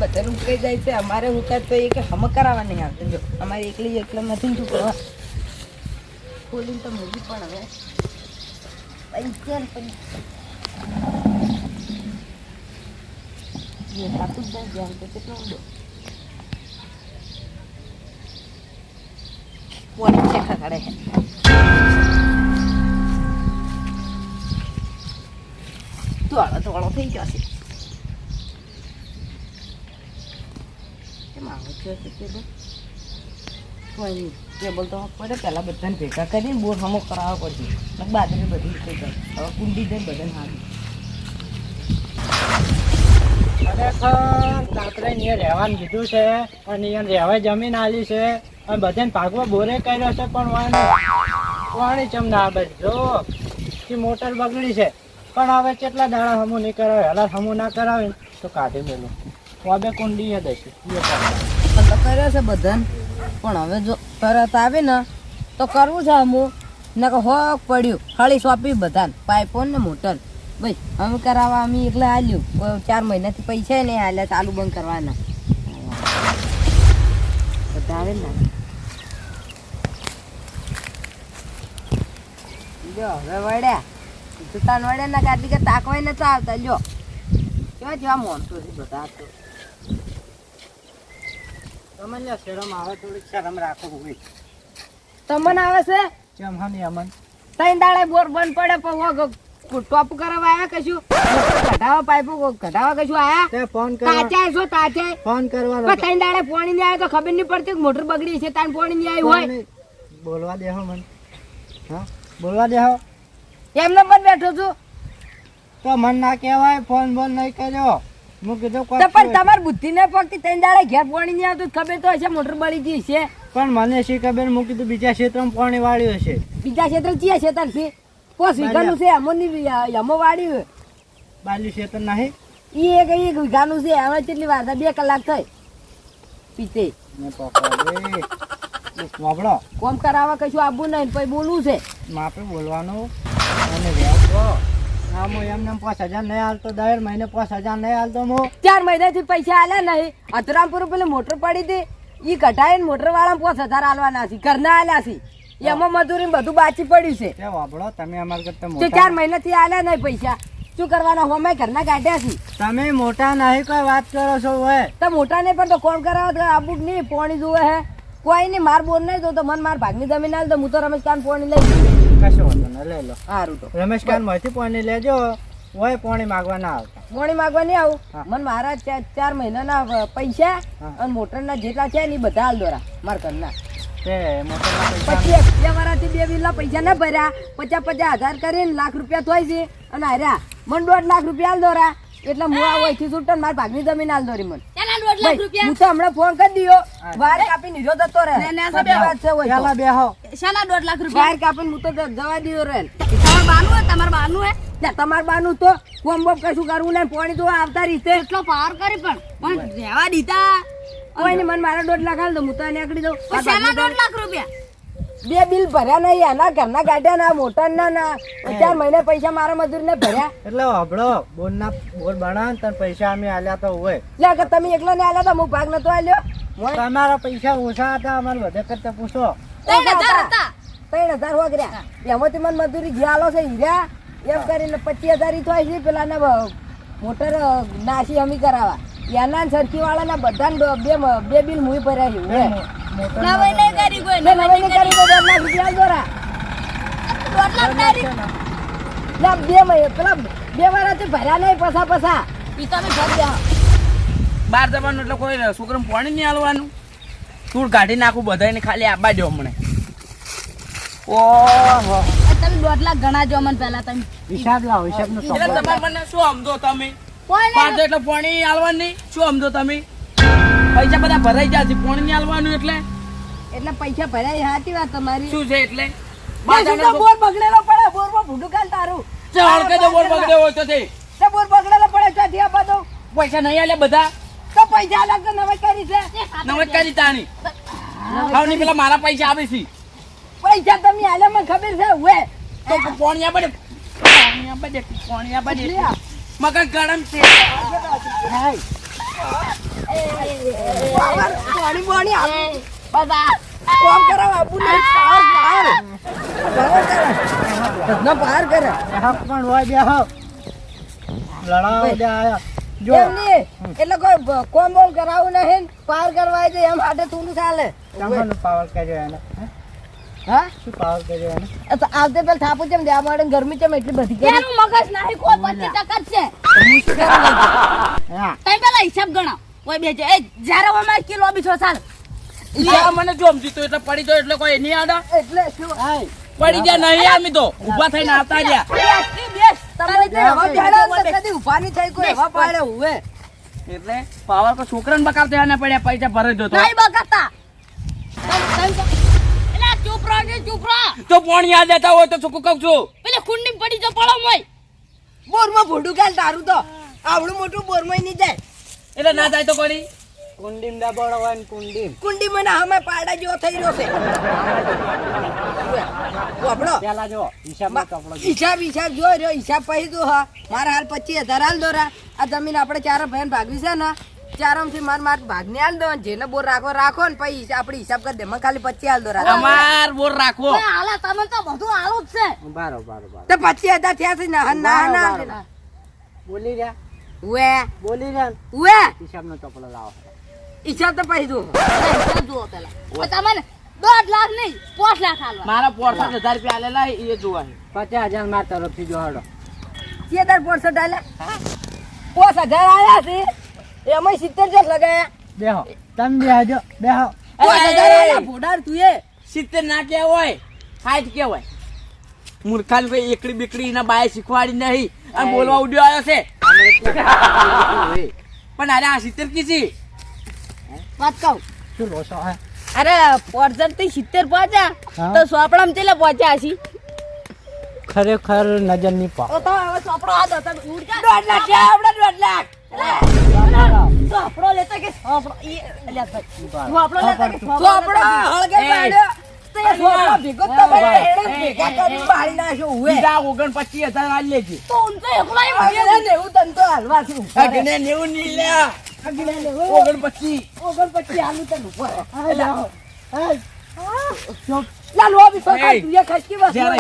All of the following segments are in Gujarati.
બધા ઉકાઈ જાય છે અમારે ઉકાત તો એ કે હમ કરાવવા નહીં આવતો જો અમારે એકલી એકલા નથી શું કરવા ખોલીને તો મૂકી પણ હવે પૈસા ને સાતું જ નહીં ધ્યાન તો કેટલો ઊંડો પોણી છે ખખડે છે તોળો થઈ ગયો છે કેમ આવે છે કોઈ ટેબલ તો પડે પહેલાં બધાને ભેગા કરીને બોર હમો કરાવવો પડશે બાજરી બધી રીતે જાય હવે કુંડી જાય બધાને હારી ખરેખર આપણે અહીંયા રહેવાનું કીધું છે અને અહીંયા રહેવા જમીન આલી છે અને બધાને ભાગવા બોરે કર્યો છે પણ વાણી ચમ ના આવે જો કે મોટર બગડી છે પણ હવે કેટલા દાડા હમું નહીં કરાવે હાલ હમું ના કરાવે ને તો કાઢી મેલું બે કુંડી યાદ હશે તો કર્યો છે બધાને પણ હવે જો તરત આવે ને તો કરવું છે અમુક ને કે હોક પડ્યું હળી સોંપી બધાને પાઇપો ને મોટર ભાઈ અમે કરાવવા અમે એકલા હાલ્યું 4 મહિનાથી પૈસા નહીં હાલ્યા ચાલુ બંધ કરવાના બધા આવે ને જો હવે વળ્યા જૂતાન વળ્યા ના કાઢી કે તાકવાય નતા આવતા લ્યો કેવા જેવા મોનતો છે બધા તો તમે લે શરમ આવે થોડીક શરમ રાખો ભાઈ તમને આવે છે કેમ હની અમન ત્રણ દાડે બોર બંધ પડે પણ ટોપ કરાવવા આયા કશું ઘટાવા પાઇપો ઘટાવા કશું આયા તે ફોન કરવા તાચા છો તાચા ફોન કરવાનો પણ ત્રણ દાડે પાણી નહીં આવે તો ખબર નહીં પડતી કે મોટર બગડી છે તાન પાણી નહીં આવ્યું હોય બોલવા દેહો મન હા બોલવા દેહો એમને મત બેઠો છું તો મન ના કહેવાય ફોન બોલ નહીં કર્યો હું કીધું તો પણ તમારી બુદ્ધિ ને પગતી ત્રણ દાડે ઘેર પાણી નહીં આવતું ખબર તો હશે મોટર બળી ગઈ છે પણ મને શી ખબર હું કીધું બીજા ક્ષેત્રમાં પાણી વાળ્યું હશે બીજા ક્ષેત્ર ચિયા ક્ષેત્ર છે કોસ વીઘાનું છે અમો વાળ્યું બાજુ ક્ષેત્ર નહીં ઈ એક વીઘાનું છે હવે કેટલી વાર 2 કલાક થઈ પીતે વાપડો કોમ કરાવવા કશું આવવું નહીં પછી બોલવું છે માપે બોલવાનું અને વ્યાપો હા હું એમને 5000 નહીં હાલતો દર મહિને 5000 નહીં હાલતો હું 4 મહિનાથી પૈસા આલ્યા નહીં અતરામપુર પેલી મોટર પડી હતી ઈ કઢાઈને મોટર વાળા 5000 આલવાના છે ઘરના આલ્યા છે એમાં મજૂરી બધું બાચી પડ્યું છે વાપડો તમે અમાર કરતા તે મોટા 4 મહિનાથી આલ્યા નહીં પૈસા શું કરવાના હોમે ઘરના કાઢ્યા છે તમે મોટા નહીં કોઈ વાત કરો છો હવે તો મોટા ને પણ તો કોણ કરાવો તો આબુ નહીં પાણી જોવે હે કોઈ નહીં માર બોર નહીં તો મને માર ભાગની જમીન આલ તો હું તો રમેશકાન પાણી લઈ કશો વાંધો નહીં લઈ લો સારું તો રમેશકાન માંથી પાણી લેજો હોય પાણી માંગવા ના આવતા પાણી માંગવા નહીં આવું મને મારા 4 મહિનાના પૈસા અને મોટરના જેટલા છે ને એ બધા હાલ દોરા માર ઘરના તે મોટરના પૈસા પછી 2 વર્ષથી 2 બિલના પૈસા ના ભર્યા 50,000 કરીને લાખ રૂપિયા થોય છે અને હાર્યા મને 1.5 લાખ રૂપિયા હાલ દોરા એટલે હું આ વહીથી છૂટન મારી ભાગની જમીન હાલ દોરી મને હું તો હમણાં ફોન કરી દીધો વાર કાપી નીરો જતો રહે વાત છે હોય ચાલા બેહો શાના 1.5 લાખ રૂપિયા વાર કાપીને હું તો જવા દીધો રહે તમાર બાનું હે તમાર બાનું તો કોમ બોમ કશું કરવું નહીં પાણી તો આવતા રીતે એટલો પાર કરી પણ રહેવા દીધા કોઈ ને મને મારા 1.5 લાખ હાલ દો હું તો નીકળી દઉં શાના 1.5 લાખ રૂપિયા 2 બિલ ભર્યા નહીં એના ઘરના ગાડ્યા ના મોટર ના 4 મહિને પૈસા મારા મજૂર ને ભર્યા એટલે વાપડો બોર બનાવ તને પૈસા અમે આલ્યા તો હોય લે કે તમે એકલા ને આલ્યા તો હું ભાગ નતો આલ્યો તમારા પૈસા ઓછા હતા અમારે વધે કરતા પૂછો 3,000 હતા 3,000 વગર્યા એમાંથી મને મજૂરી જે આલો છે હીરા એમ કરીને 25,000 થાય છે પેલા ને મોટર નાસી અમી કરાવવા એના સરખી વાળાના બધા 2 બિલ મુઈ ભર્યા છે નવાઈ નહીં કરી કોઈ નવાઈ નહીં કરી 2 લાખ રૂપિયા દોરા 2 લાખ તારી ના 2 મહિને પેલા 2 વારાથી ભર્યા નહીં પસા ઈ તમે ભર દે બહાર જવાનું એટલે કોઈ છોકરાને પાણી નહીં આલવાનું તું કાઢી નાખું બધાને ખાલી આબા દો હમણે ઓહો તમે 2 લાખ ગણાજો મને પહેલા તમે હિસાબ લાવો હિસાબ નો એટલે તમારે મને શું સમજો તમે કોઈ પાંચ એટલે પાણી આલવાનું નહીં શું સમજો તમે પૈસા બધા ભરાઈ જાય છે પાણી નહીં આલવાનું એટલે પૈસા ભર્યા સાચી વાત તમારી શું છે એટલે બોર બગડેલો પડે બોર માં ભૂડું કાલ તારું હળકે તો બોલ બગડ્યો હોય તો તે બોર બગડેલો પડે ચાથી આપા દો પૈસા નહીં આલે બધા તો પૈસા અલગ તો નવાઈ કરી છે નમસ્કારી તાણી ખાવની પેલા મારા પૈસા આવે છે પૈસા તમે આલે મને ખબર છે હવે તો પાણી આપે પાણી આપે મગન ગરમ છે પાણી પાણી આપ. બધા કોમ કરાવ આપું નહીં પાર પાર રત્ન પાર કરે હક પણ હોય બેહો લડાવો દે આયા જો એમ નહીં. એટલે કોઈ કોમ બોમ કરાવું નહીં ને પાર કરવા દે એમ હાટે તું ચાલે તમને પાવર કર્યો એને હે? હા શું પાવર કર્યો એને તો આવતે પેલા થાપુ ચમ દેવા માંડે ને ગરમી ચમ એટલી બધી કરી તેનું મગજ નહીં કોઈ 25% જ છે હા તઈ પેલા હિસાબ ગણાવ ઓય બેજે એ જ્યારે ઓમાં કિલો બીજો ચાલ ઈ મને જોમજી તો એટલે પડી ગયો એટલે કોઈ નહીં આડા એટલે શું પડી ગયા નહીં આમી તો ઊભા થઈને આવતા રહ્યા બેસ તમે જે હવા પાડ્યા ને તો કદી ઊભા નહીં થઈ કોઈ હવા પાડે હુએ એટલે પાવર કો છોકરાને બકાવતા આને પડ્યા પૈસા ભરે દો તો નહીં બગાતા એલા ચૂપ રહો ને ચૂપ રહો તો પોણી યાદ દેતા હોય તો શું કહું છું પેલે કુંડી પડી જો પડો મોય બોરમાં ભૂંડું કાલ તારું તો આવડું મોટું બોરમાં નહીં જાય એટલે ના જાય તો કરી કુંડીમ દબાડો હોય ને કુંડીમ કુંડી મને હમે પાડા જેવો થઈ રહ્યો છે આપણો પેલા જો હિસાબનો ચોપડો જો. હિસાબ જોઈ રહ્યો હિસાબ પછી તું હા મારા હાલ 25,000 હાલ દોરા આ જમીન આપણે ચાર ભાઈ ભાગવી છે ને ચારમથી માર ભાગને હાલ દો જેને બોર રાખો ને પછી આપણે હિસાબ કરી દે મને ખાલી 25 હાલ દોરા અમાર બોર રાખો ઓય હાલા તમે તો બધું હાલું જ છે બરોબર તો 25,000 થયા છે ના ના બોલી રહ્યા ઉએ બોલી રહ્યા ને. ઉએ હિસાબનો ચોપડો લાવો હિસાબ તો પછી તું હિસાબ જુઓ પેલા ઓય તમને 2 લાખ નહીં 5 લાખ હાલવા મારા 65,000 રૂપિયા આલેલા એ જોવા 50,000 માર તરફથી જો હડો કેદાર 65 હાલે 5000 આયા છે એમાં 70 જ લગાયા બેહો તમે બેહજો બેહો 5000 આયા ભોડાર તું એ 70 ના કેવાય 60 કેવાય મૂર્ખાન કોઈ એકડી બીકડી ના બાય શીખવાડી નહીં અને બોલવા ઉડ્યો આવ્યો છે પણ અરે આ 70 કીધી વાત કહું શું લોસો હે અરે પોર્જન થી 70 પહોંચ્યા હા. તો સોપડામાં ચેલે પહોંચ્યા હશી ખરેખર નજર નહીં પા તો હવે સોપડો હાથ હતો ઉડ જા 2 લાખ થયા આપણે 2 લાખ સોપડો લેતા કે સોપડો ઈ અલ્યા ભાઈ સોપડો લેતા કે તો આપણે હળગે પાડ્યો તો એ છોકરો ભેગો તમે હેડે ભેગા કરી બાળી નાખ્યો હુએ બીજા 29,000 આલી લેજે તો ઉનતો એકલાય ભાગ્યો અગિને નેવું તન તો હાલવા છું અગને 90 ની લ્યા અગિને નેવું 29 29 હાલું તન ઉપર ચૂપ લા લો બી પકડ તું એ ખસકી બસ જ્યારે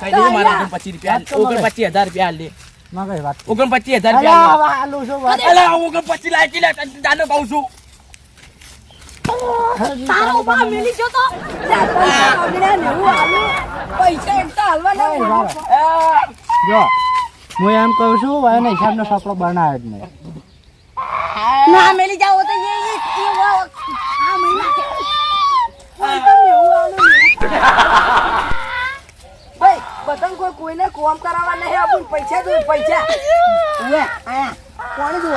કઈ દે મારા 29 રૂપિયા 29,000 રૂપિયા આલ દે મગજ વાત 29,000 અલા રૂપિયા હવે હાલું છું વાત અલા 29 લાખી લે જાનો કહું છું તારો બા મિલી ગયો તો અગિને નેવું હાલું પૈસા એક તો હાલવા ના હોય. જો હું એમ કહું છું એને હિસાબનો ચોપડો બનાવ્યો જ નહીં ના મિલી જાવ તો આ મહિના ભાઈ બતન કોઈને કોમ કરાવવા નહીં આપું પૈસા દો પૈસા ઉએ આયા કોણ દો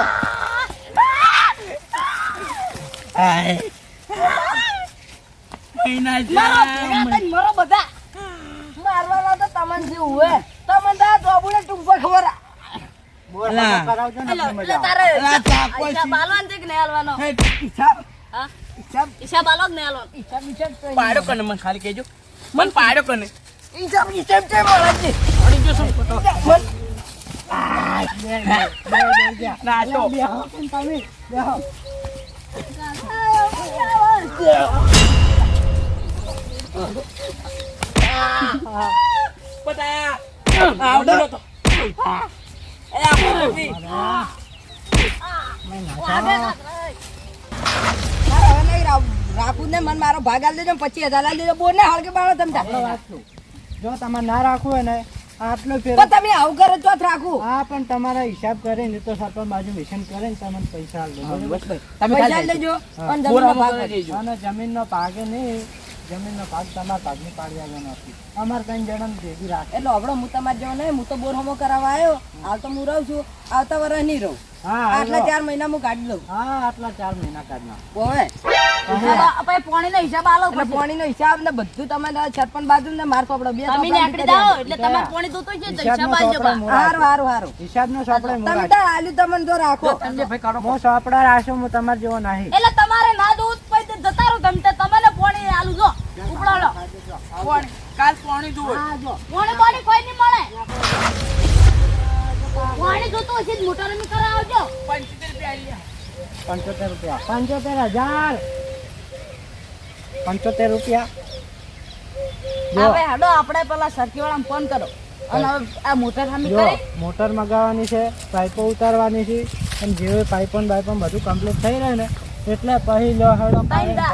મહિના મારો ભેગા થઈને મરો બધા મારવાના તો તમને જે ઉએ તમને તો જોબુને ટુંપો ખબર બોલ અલા. કરાવજો ને એટલે આપણે એટલે મજા તારે અલા, ચાપો હિસાબ આલવાનો છે કે નહીં આલવાનો હિસાબ હા હિસાબ હિસાબ આલો કે નહીં આલવાનો હિસાબ હિસાબ તો પાડો કને મને ખાલી કહેજો મને પાડો કને હિસાબ હિસાબ છે મારાજી અડી જો શું ના તો બેહો તમે બેહો પતાયા આવડો તો એ આપો નથી હવે નહીં રાખું ને મને મારો ભાગ આલી દેજો 25,000 આલી દેજો બોલ ને હળગે બાળો તમે આપણે વાત છું. જો તમારે ના રાખવું હોય ને આટલો ફેર પણ તમે આવું કરો તો જ રાખું હા પણ તમારા હિસાબ કરીને તો સરપંચ બાજુ મિશન કરે ને તમને પૈસા આલ દો બરોબર? તમે પૈસા ખાલી લેજો હા. અને બોરા જમીનનો ભાગ મોકલી આપજો. દેજો અને જમીનનો ભાગે નહીં જમીનનો ભાગ તમારા ભાગની પાડવાનો નથી અમારે કઈ જણ ભેગી રાખે એટલે હમણાં હું તમારે જેવો નહીં હું તો બોર હોમો કરાવવા આવ્યો હાલ તો હું રહું છું આવતા વર્ષ નહીં રહું હા આટલા હાલો. 4 મહિના હું કાઢી લઉં હા આટલા 4 મહિના કાઢના ઓવે પછી પાણીનો હિસાબ આલો એટલે પાણીનો હિસાબ ને બધું તમે સરપંચ બાજુ ને માર ચોપડો બે તમે નીકળી જાઓ એટલે તમારે પાણી જોતું છે તો હિસાબ આલજો બા હારું હારું હારું હિસાબનો ચોપડો તમે તાર આલ્યું તમને તો રાખો તમને ભાઈ કાઢો હું ચોપડા રાખશું હું તમારે જેવો નહીં એટલે તમારે ના દઉં પછી જતા રહો તમે તો તમને પાણી આલુ જો ઉપડાડો પાણી કાલ પાણી જુઓ પાણી પાણી કોઈ નહીં મળે પાણી જોતું હશે મોટર ની કરાવજો 75 રૂપિયા આલી 75 રૂપિયા 75,000 75 રૂપિયા જો હવે હેડો આપણે પેલા સરખીવાળાને ફોન કરો અને હવે આ મોટર સામી જો કરી મોટર મગાવવાની છે, પાઇપો ઉતારવાની છે અને જેવી પાઇપો ને બાઇપો બધું કમ્પ્લીટ થઈ રહે ને એટલે પછી લો હેડો ત્રણ દા